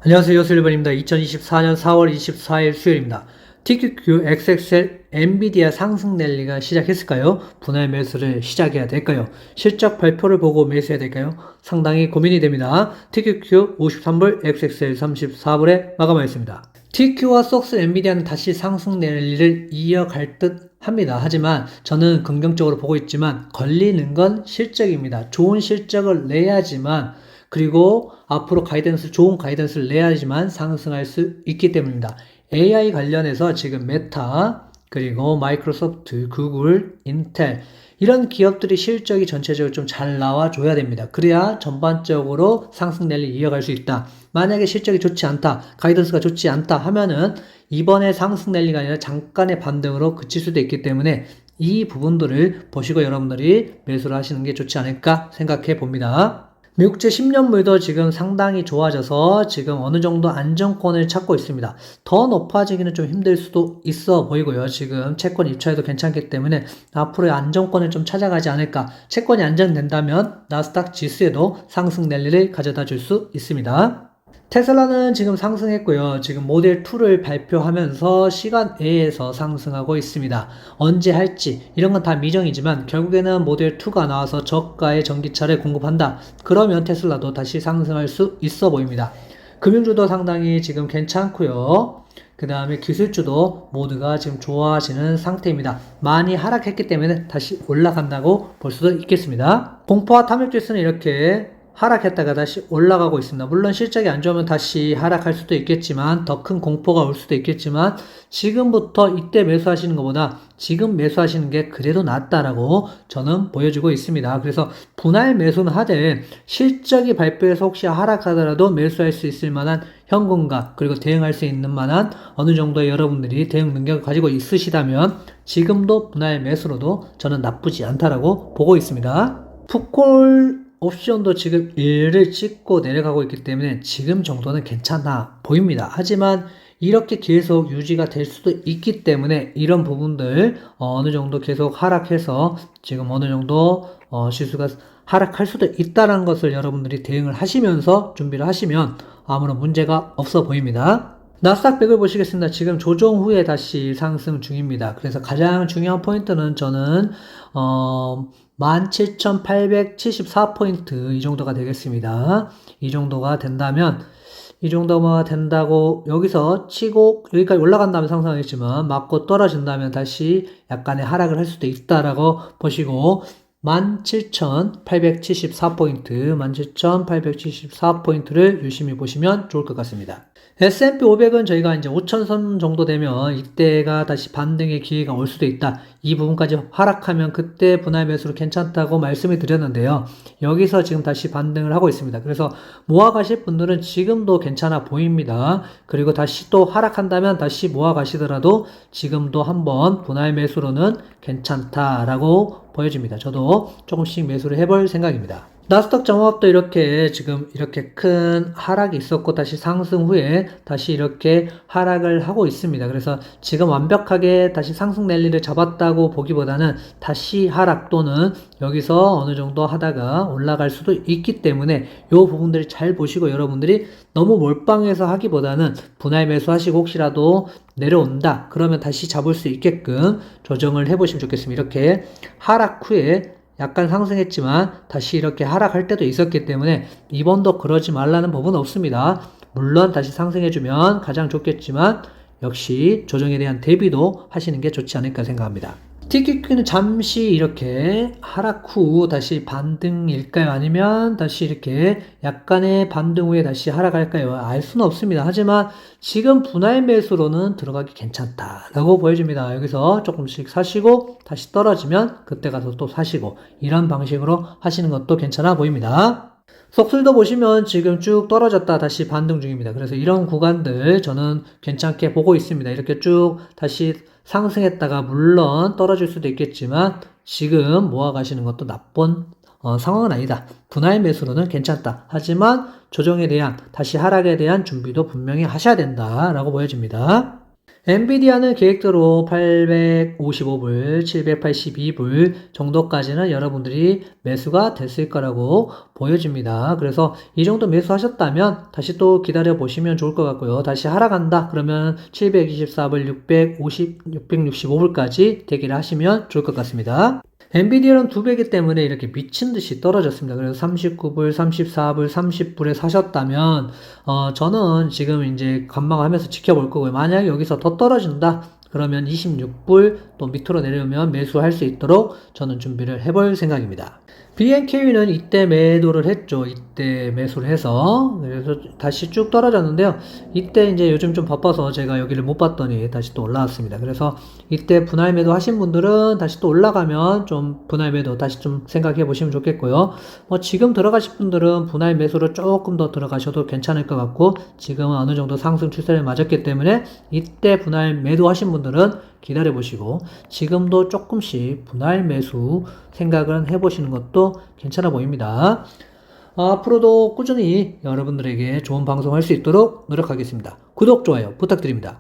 안녕하세요. 요술일본입니다. 2024년 4월 24일 수요일입니다. TQQ, XXL, 엔비디아 상승 랠리가 시작했을까요? 분할 매수를 시작해야 될까요? 실적 발표를 보고 매수해야 될까요? 상당히 고민이 됩니다. TQQ 53불, XXL 34불에 마감하였습니다. TQ와 속스 엔비디아는 다시 상승 랠리를 이어갈 듯 합니다. 하지만 저는 긍정적으로 보고 있지만 걸리는 건 실적입니다. 좋은 실적을 내야지만 그리고 앞으로 좋은 가이던스를 내야지만 상승할 수 있기 때문입니다. AI 관련해서 지금 메타, 그리고 마이크로소프트, 구글, 인텔, 이런 기업들이 실적이 전체적으로 좀 잘 나와줘야 됩니다. 그래야 전반적으로 상승 랠리 이어갈 수 있다. 만약에 실적이 좋지 않다, 가이던스가 좋지 않다 하면은 이번에 상승 랠리가 아니라 잠깐의 반등으로 그칠 수도 있기 때문에 이 부분들을 보시고 여러분들이 매수를 하시는 게 좋지 않을까 생각해 봅니다. 미국제 10년물도 지금 상당히 좋아져서 지금 어느 정도 안정권을 찾고 있습니다. 더 높아지기는 좀 힘들 수도 있어 보이고요. 지금 채권 입찰도 괜찮기 때문에 앞으로의 안정권을 좀 찾아가지 않을까. 채권이 안정된다면 나스닥 지수에도 상승 랠리를 가져다 줄 수 있습니다. 테슬라는 지금 상승했고요. 지금 모델 2를 발표하면서 시간 외에서 상승하고 있습니다. 언제 할지 이런 건 다 미정이지만 결국에는 모델 2가 나와서 저가의 전기차를 공급한다. 그러면 테슬라도 다시 상승할 수 있어 보입니다. 금융주도 상당히 지금 괜찮고요. 그 다음에 기술주도 모두가 지금 좋아지는 상태입니다. 많이 하락했기 때문에 다시 올라간다고 볼 수도 있겠습니다. 공포와 탐욕지수는 이렇게 하락했다가 다시 올라가고 있습니다. 물론 실적이 안 좋으면 다시 하락할 수도 있겠지만 더 큰 공포가 올 수도 있겠지만 지금부터 이때 매수하시는 것보다 지금 매수하시는 게 그래도 낫다라고 저는 보여주고 있습니다. 그래서 분할 매수는 하되 실적이 발표해서 혹시 하락하더라도 매수할 수 있을 만한 현금과 그리고 대응할 수 있는 만한 어느 정도의 여러분들이 대응 능력을 가지고 있으시다면 지금도 분할 매수로도 저는 나쁘지 않다라고 보고 있습니다. 풋콜 옵션도 지금 1을 찍고 내려가고 있기 때문에 지금 정도는 괜찮아 보입니다. 하지만 이렇게 계속 유지가 될 수도 있기 때문에 이런 부분들 어느 정도 계속 하락해서 지금 어느 정도 지수가 하락할 수도 있다는 것을 여러분들이 대응을 하시면서 준비를 하시면 아무런 문제가 없어 보입니다. 나스닥 100을 보시겠습니다. 지금 조정 후에 다시 상승 중입니다. 그래서 가장 중요한 포인트는 저는 17,874포인트 이 정도가 되겠습니다. 이 정도가 된다면 여기서 치고 여기까지 올라간 다음에 상승하겠지만 맞고 떨어진다면 다시 약간의 하락을 할 수도 있다라고 보시고 17,874포인트, 17,874포인트를 유심히 보시면 좋을 것 같습니다. S&P 500은 저희가 이제 5,000선 정도 되면 이때가 다시 반등의 기회가 올 수도 있다. 이 부분까지 하락하면 그때 분할 매수로 괜찮다고 말씀을 드렸는데요. 여기서 지금 다시 반등을 하고 있습니다. 그래서 모아가실 분들은 지금도 괜찮아 보입니다. 그리고 다시 또 하락한다면 다시 모아가시더라도 지금도 한번 분할 매수로는 괜찮다라고 보여집니다. 저도 조금씩 매수를 해볼 생각입니다. 나스닥 정호합도 이렇게 지금 이렇게 큰 하락이 있었고 다시 상승 후에 다시 이렇게 하락을 하고 있습니다. 그래서 지금 완벽하게 다시 상승 랠리를 잡았다고 보기보다는 다시 하락 또는 여기서 어느 정도 하다가 올라갈 수도 있기 때문에 이 부분들을 잘 보시고 여러분들이 너무 몰빵해서 하기보다는 분할 매수하시고 혹시라도 내려온다 그러면 다시 잡을 수 있게끔 조정을 해보시면 좋겠습니다. 이렇게 하락 후에 약간 상승했지만 다시 이렇게 하락할 때도 있었기 때문에 이번도 그러지 말라는 법은 없습니다. 물론 다시 상승해주면 가장 좋겠지만 역시 조정에 대한 대비도 하시는 게 좋지 않을까 생각합니다. TQQ는 잠시 이렇게 하락 후 다시 반등일까요? 아니면 다시 이렇게 약간의 반등 후에 다시 하락할까요? 알 수는 없습니다. 하지만 지금 분할 매수로는 들어가기 괜찮다라고 보여집니다. 여기서 조금씩 사시고 다시 떨어지면 그때 가서 또 사시고 이런 방식으로 하시는 것도 괜찮아 보입니다. 속술도 보시면 지금 쭉 떨어졌다 다시 반등 중입니다. 그래서 이런 구간들 저는 괜찮게 보고 있습니다. 이렇게 쭉 다시 상승했다가 물론 떨어질 수도 있겠지만 지금 모아가시는 것도 나쁜 상황은 아니다. 분할 매수로는 괜찮다. 하지만 조정에 대한 다시 하락에 대한 준비도 분명히 하셔야 된다라고 보여집니다. 엔비디아는 계획대로 855불, 782불 정도까지는 여러분들이 매수가 됐을 거라고 보여집니다. 그래서 이 정도 매수하셨다면 다시 또 기다려 보시면 좋을 것 같고요. 다시 하락한다 그러면 724불, 665불까지 대기를 하시면 좋을 것 같습니다. 엔비디아는 2배이기 때문에 이렇게 미친 듯이 떨어졌습니다. 그래서 39불, 34불, 30불에 사셨다면, 저는 지금 이제 관망하면서 지켜볼 거고요. 만약에 여기서 더 떨어진다? 그러면 26불 또 밑으로 내려오면 매수할 수 있도록 저는 준비를 해볼 생각입니다. BNK는 이때 매도를 했죠. 이때 매수를 해서. 그래서 다시 쭉 떨어졌는데요. 이때 이제 요즘 좀 바빠서 제가 여기를 못 봤더니 다시 또 올라왔습니다. 그래서 이때 분할 매도 하신 분들은 다시 또 올라가면 좀 분할 매도 다시 좀 생각해 보시면 좋겠고요. 지금 들어가실 분들은 분할 매수로 조금 더 들어가셔도 괜찮을 것 같고, 지금은 어느 정도 상승 추세를 맞았기 때문에 이때 분할 매도 하신 분들은 기다려 보시고, 지금도 조금씩 분할 매수 생각을 해보시는 것도 괜찮아 보입니다. 앞으로도 꾸준히 여러분들에게 좋은 방송 할 수 있도록 노력하겠습니다. 구독, 좋아요 부탁드립니다.